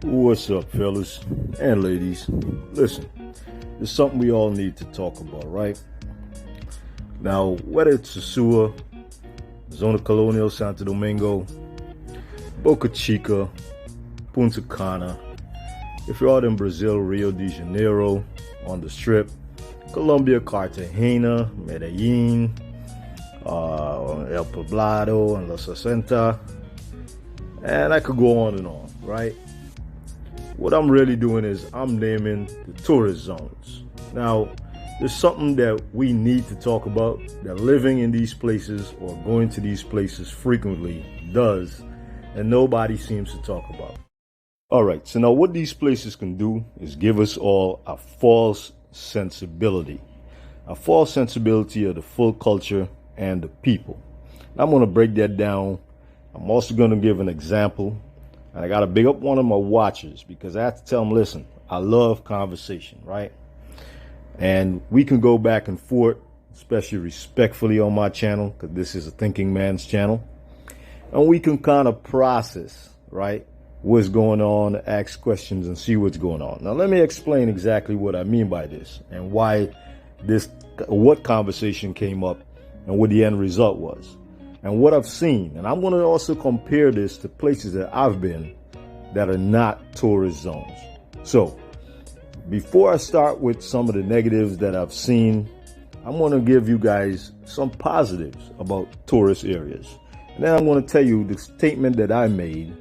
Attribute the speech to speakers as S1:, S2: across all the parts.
S1: What's up, fellas and ladies? Listen, there's something we all need to talk about, right? Now, whether it's Sosua, Zona Colonial, Santo Domingo, Boca Chica, Punta Cana, if you're out in Brazil, Rio de Janeiro, on the Strip, Colombia, Cartagena, Medellin, El Poblado, and La Sesenta, and I could go on and on, right? What I'm really doing is I'm naming the tourist zones. Now, there's something that we need to talk about that living in these places or going to these places frequently does, and nobody seems to talk about. All right, so now what these places can do is give us all a false sensibility of the full culture and the people. I'm going to break that down. I'm also going to give an example. And I got to big up one of my watchers because I have to tell them, listen, I love conversation, right? And we can go back and forth, especially respectfully on my channel, because this is a thinking man's channel. And we can kind of process, right, what's going on, ask questions and see what's going on. Now, let me explain exactly what I mean by this and what conversation came up and what the end result was. And what I've seen, and I'm going to also compare this to places that I've been that are not tourist zones. So before I start with some of the negatives that I've seen, I'm going to give you guys some positives about tourist areas. And then I'm going to tell you the statement that I made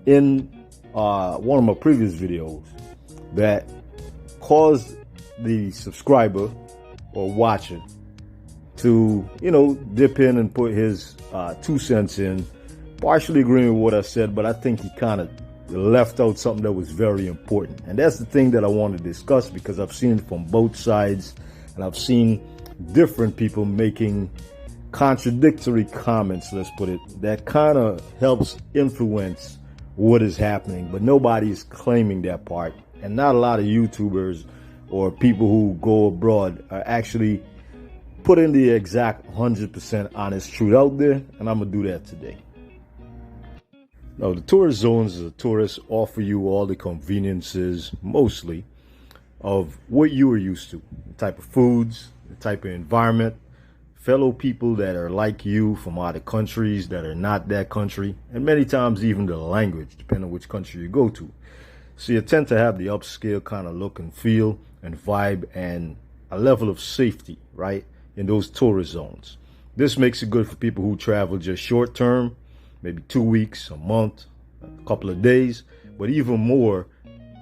S1: in one of my previous videos that caused the subscriber or watcher to, dip in and put his 2 cents in, partially agreeing with what I said, but I think he kind of left out something that was very important. And that's the thing that I want to discuss because I've seen it from both sides and I've seen different people making contradictory comments, let's put it, that kind of helps influence what is happening, but nobody's claiming that part. And not a lot of YouTubers or people who go abroad are actually putting the exact 100% honest truth out there, and I'm going to do that today. Now, the tourist zones as a tourist offer you all the conveniences, mostly, of what you are used to. The type of foods, the type of environment, fellow people that are like you from other countries that are not that country, and many times even the language, depending on which country you go to. So you tend to have the upscale kind of look and feel and vibe and a level of safety, right, in those tourist zones. This makes it good for people who travel just short term, maybe 2 weeks, a month, a couple of days, but even more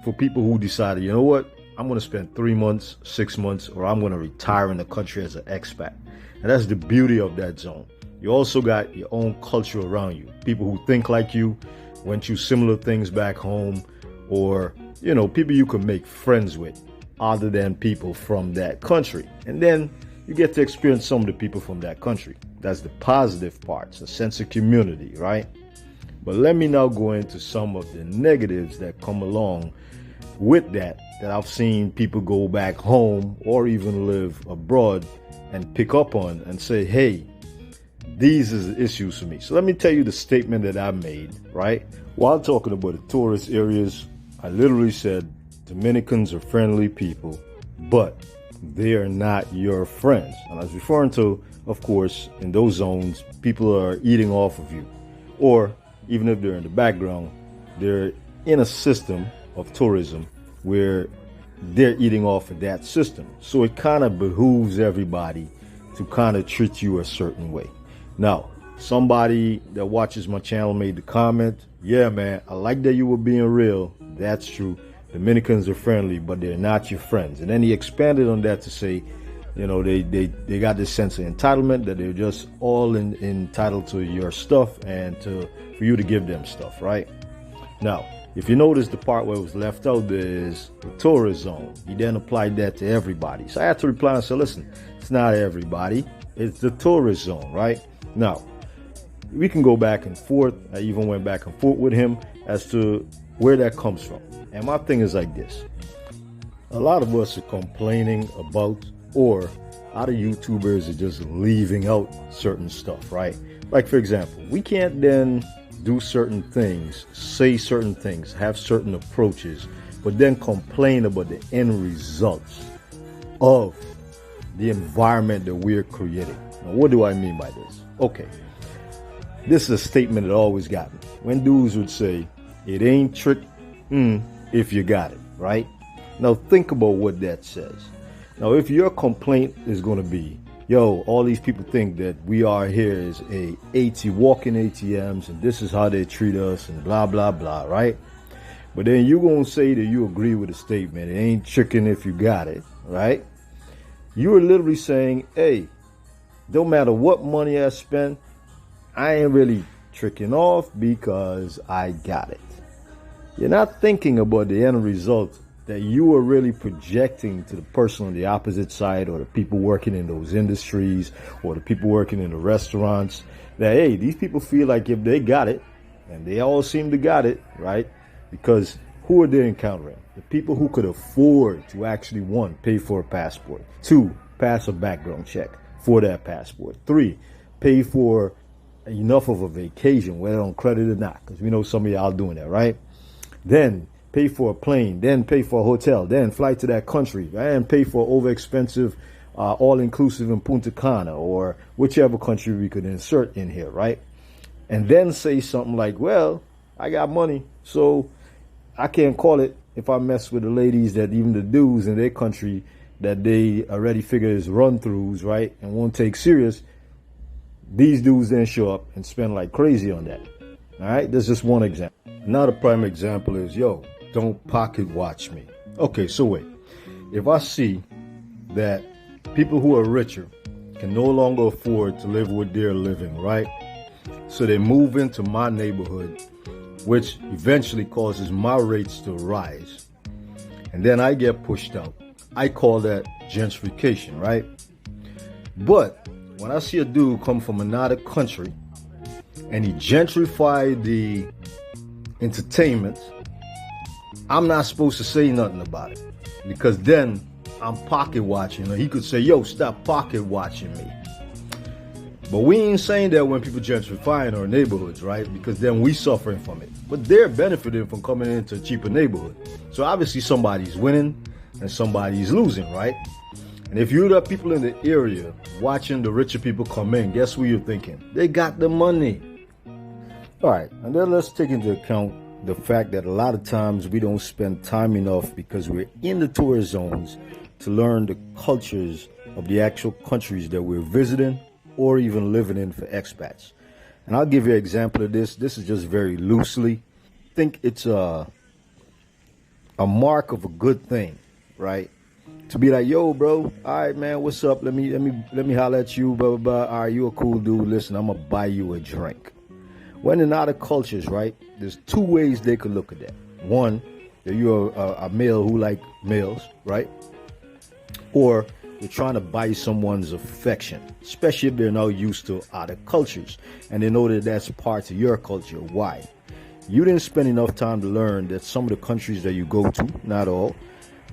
S1: for people who decided, you know what, I'm going to spend 3 months, 6 months, or I'm going to retire in the country as an expat. And that's the beauty of that zone. You also got your own culture around you. People who think like you, went through similar things back home, or, people you can make friends with other than people from that country. And then you get to experience some of the people from that country. That's the positive parts, a sense of community, right? But let me now go into some of the negatives that come along with that I've seen people go back home or even live abroad and pick up on and say, hey, these are the issues for me. So let me tell you the statement that I made, right? While talking about the tourist areas, I literally said Dominicans are friendly people, but they are not your friends. And I was referring to, of course, in those zones, people are eating off of you. Or even if they're in the background, they're in a system of tourism where they're eating off of that system. So it kind of behooves everybody to kind of treat you a certain way. Now, somebody that watches my channel made the comment, yeah, man, I like that you were being real. That's true. Dominicans are friendly, but they're not your friends. And then he expanded on that to say, they got this sense of entitlement that they're just all entitled to your stuff and for you to give them stuff, right? Now, if you notice the part where it was left out, there is the tourist zone. He then applied that to everybody. So I had to reply and say, listen, it's not everybody. It's the tourist zone, right? Now, we can go back and forth. I even went back and forth with him as to where that comes from. And my thing is like this. A lot of us are complaining about, or other YouTubers are just leaving out certain stuff, right? Like, for example, we can't then do certain things, say certain things, have certain approaches, but then complain about the end results of the environment that we're creating. Now, what do I mean by this? Okay, this is a statement that always got me. When dudes would say, it ain't trick if you got it, right? Now think about what that says. Now, if your complaint is going to be, yo, all these people think that we are here as walking ATMs and this is how they treat us and blah, blah, blah, right? But then you're going to say that you agree with the statement. It ain't tricking if you got it, right? You're literally saying, hey, don't matter what money I spend, I ain't really tricking off because I got it. You're not thinking about the end result that you are really projecting to the person on the opposite side, or the people working in those industries, or the people working in the restaurants, that, hey, these people feel like if they got it, and they all seem to got it, right? Because who are they encountering? The people who could afford to actually, 1, pay for a passport, 2, pass a background check for that passport, 3, pay for enough of a vacation, whether on credit or not, because we know some of y'all doing that, right? Then pay for a plane, then pay for a hotel, then fly to that country, and pay for over-expensive all-inclusive in Punta Cana, or whichever country we could insert in here, right? And then say something like, well, I got money, so I can't call it if I mess with the ladies, that even the dudes in their country that they already figure is run-throughs, right, and won't take serious, these dudes then show up and spend like crazy on that. All right, that's just one example. Another prime example is, yo, don't pocket watch me. Okay, so wait. If I see that people who are richer can no longer afford to live what they're living, right? So they move into my neighborhood, which eventually causes my rates to rise. And then I get pushed out. I call that gentrification, right? But when I see a dude come from another country and he gentrified the entertainment, I'm not supposed to say nothing about it, because then I'm pocket watching. Or he could say, yo, stop pocket watching me. But we ain't saying that when people gentrify in our neighborhoods, right? Because then we suffering from it. But they're benefiting from coming into a cheaper neighborhood. So obviously somebody's winning and somebody's losing, right? And if you're the people in the area watching the richer people come in, guess what you're thinking? They got the money. All right, and then let's take into account the fact that a lot of times we don't spend time enough, because we're in the tourist zones, to learn the cultures of the actual countries that we're visiting or even living in for expats. And I'll give you an example of this. This is just very loosely. I think it's a mark of a good thing, right? To be like, yo, bro, all right, man, what's up? Let me holler at you, blah, blah, blah. All right, you a cool dude. Listen, I'm gonna buy you a drink. When in other cultures, right, there's 2 ways they could look at that. One, that you're a male who like males, right? Or you're trying to buy someone's affection, especially if they're now used to other cultures and they know that that's part of your culture. Why? You didn't spend enough time to learn that some of the countries that you go to, not all,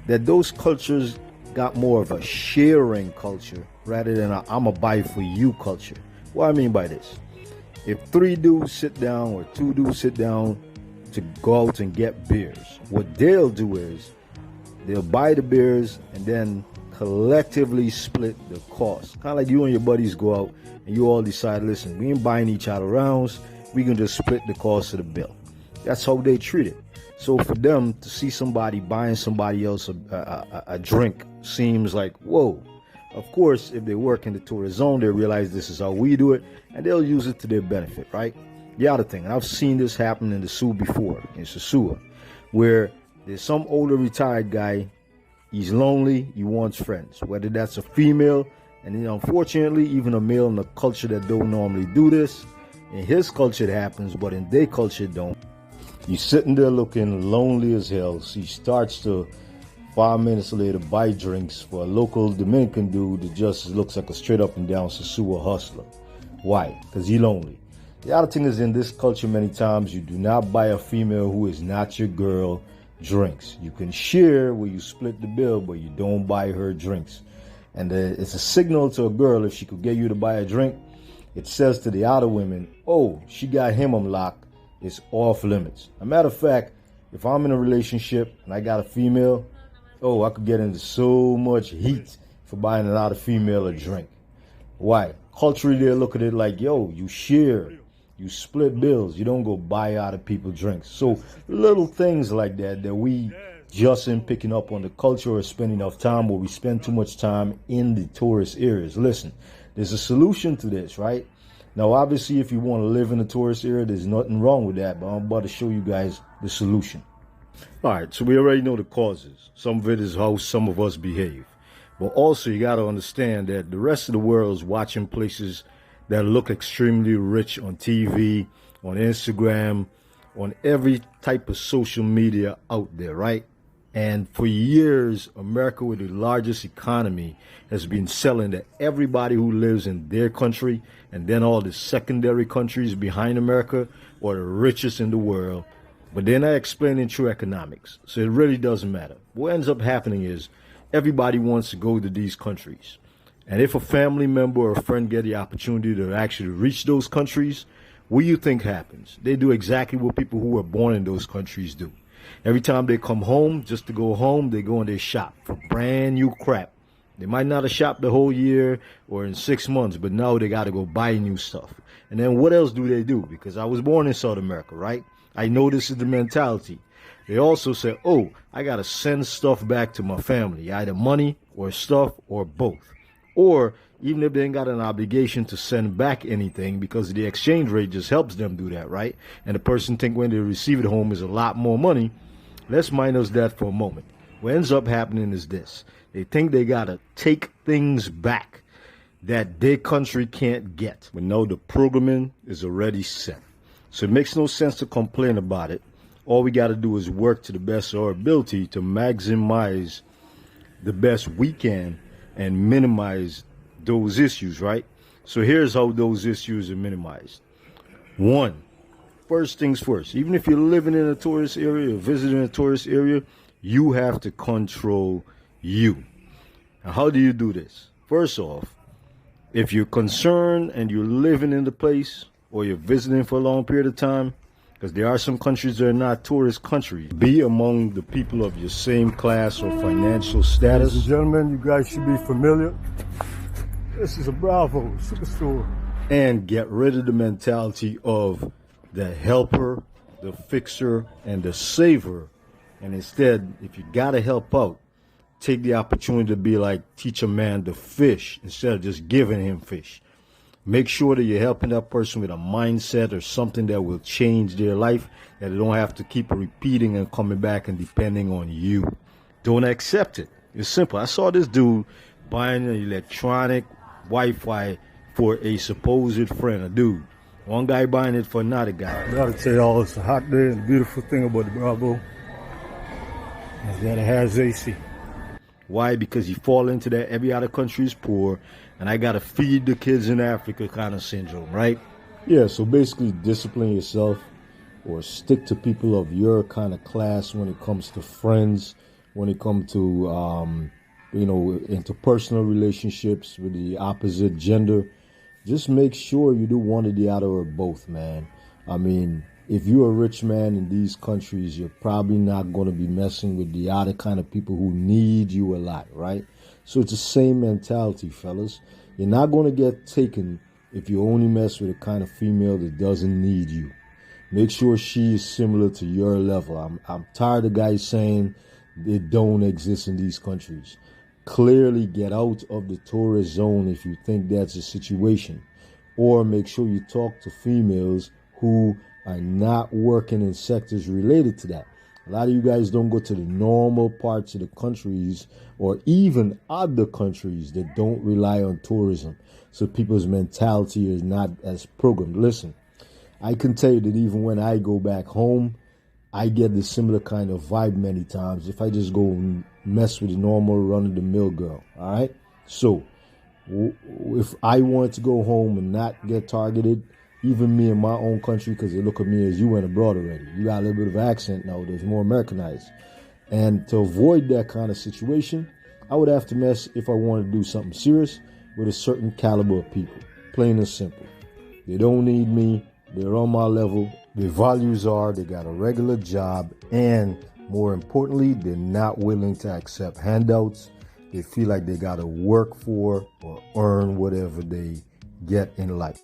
S1: that those cultures got more of a sharing culture rather than a I'm a buy for you culture. What I mean by this? If 3 dudes sit down or 2 dudes sit down to go out and get beers, what they'll do is they'll buy the beers and then collectively split the cost. Kind of like you and your buddies go out and you all decide, listen, we ain't buying each other rounds, we can just split the cost of the bill. That's how they treat it. So for them to see somebody buying somebody else a drink seems like, whoa. Of course, if they work in the tourist zone, they realize this is how we do it, and they'll use it to their benefit, right? The other thing, and I've seen this happen in the zoo before, in Sosua, where there's some older retired guy, he's lonely, he wants friends, whether that's a female, and then unfortunately, even a male in a culture that don't normally do this. In his culture it happens, but in their culture it don't. He's sitting there looking lonely as hell, so he starts to 5 minutes later buy drinks for a local Dominican dude that just looks like a straight up and down Sosua hustler. Why? Because he's lonely. The other thing is, in this culture, many times you do not buy a female who is not your girl drinks. You can share where you split the bill, but you don't buy her drinks. And it's a signal to a girl, if she could get you to buy a drink, it says to the other women, oh, she got him unlocked, it's off limits. A matter of fact, if I'm in a relationship and I got a female, oh, I could get into so much heat for buying another female a drink. Why? Culturally, they look at it like, yo, you share, you split bills, you don't go buy other people drinks. So little things like that we just in picking up on the culture or spending enough time, or we spend too much time in the tourist areas. Listen, there's a solution to this, right? Now, obviously, if you want to live in a tourist area, there's nothing wrong with that, but I'm about to show you guys the solution. All right, so we already know the causes. Some of it is how some of us behave. But also, you got to understand that the rest of the world is watching places that look extremely rich on TV, on Instagram, on every type of social media out there, right? And for years, America, with the largest economy, has been selling that everybody who lives in their country and then all the secondary countries behind America are the richest in the world. But they're not explaining true economics. So it really doesn't matter. What ends up happening is everybody wants to go to these countries. And if a family member or a friend get the opportunity to actually reach those countries, what do you think happens? They do exactly what people who were born in those countries do. Every time they come home, just to go home, they go and they shop for brand new crap. They might not have shopped the whole year or in 6 months, but now they got to go buy new stuff. And then what else do they do? Because I was born in South America, right? I know this is the mentality. They also say, oh, I got to send stuff back to my family, either money or stuff or both. Or even if they ain't got an obligation to send back anything, because the exchange rate just helps them do that, right? And the person think when they receive it home is a lot more money. Let's minus that for a moment. What ends up happening is this. They think they got to take things back that their country can't get. But no, the programming is already set. So it makes no sense to complain about it. All we got to do is work to the best of our ability to maximize the best we can and minimize those issues, right? So here's how those issues are minimized. One, first things first, even if you're living in a tourist area or visiting a tourist area, you have to control you. Now, how do you do this? First off, if you're concerned and you're living in the place or you're visiting for a long period of time, because there are some countries that are not tourist countries, be among the people of your same class or financial status.
S2: Ladies and gentlemen, you guys should be familiar. This is a Bravo superstore.
S1: And get rid of the mentality of the helper, the fixer, and the saver. And instead, if you got to help out, take the opportunity to be like, teach a man to fish instead of just giving him fish. Make sure that you're helping that person with a mindset or something that will change their life, that they don't have to keep repeating and coming back and depending on you. Don't accept it. It's simple. I saw this dude buying an electronic Wi-Fi for a supposed friend, a dude. One guy buying it for another guy.
S2: I gotta tell y'all, it's a hot day, and the beautiful thing about the Bravo is that it has AC.
S1: Why? Because you fall into that every other country is poor, and I gotta feed the kids in Africa kind of syndrome, right? Yeah, so basically discipline yourself or stick to people of your kind of class when it comes to friends, when it comes to, interpersonal relationships with the opposite gender. Just make sure you do one or the other or both, man. I mean, if you're a rich man in these countries, you're probably not going to be messing with the other kind of people who need you a lot, right? So it's the same mentality, fellas. You're not going to get taken if you only mess with a kind of female that doesn't need you. Make sure she is similar to your level. I'm tired of guys saying they don't exist in these countries. Clearly get out of the tourist zone if you think that's the situation. Or make sure you talk to females who are not working in sectors related to that. A lot of you guys don't go to the normal parts of the countries or even other countries that don't rely on tourism. So people's mentality is not as programmed. Listen, I can tell you that even when I go back home, I get the similar kind of vibe many times if I just go and mess with the normal run-of-the-mill girl, all right? So if I want to go home and not get targeted, even me in my own country, because they look at me as you went abroad already. You got a little bit of accent now. There's more Americanized. And to avoid that kind of situation, I would have to mess, if I wanted to do something serious, with a certain caliber of people. Plain and simple. They don't need me. They're on my level. Their values are they got a regular job, and more importantly, they're not willing to accept handouts. They feel like they got to work for or earn whatever they get in life.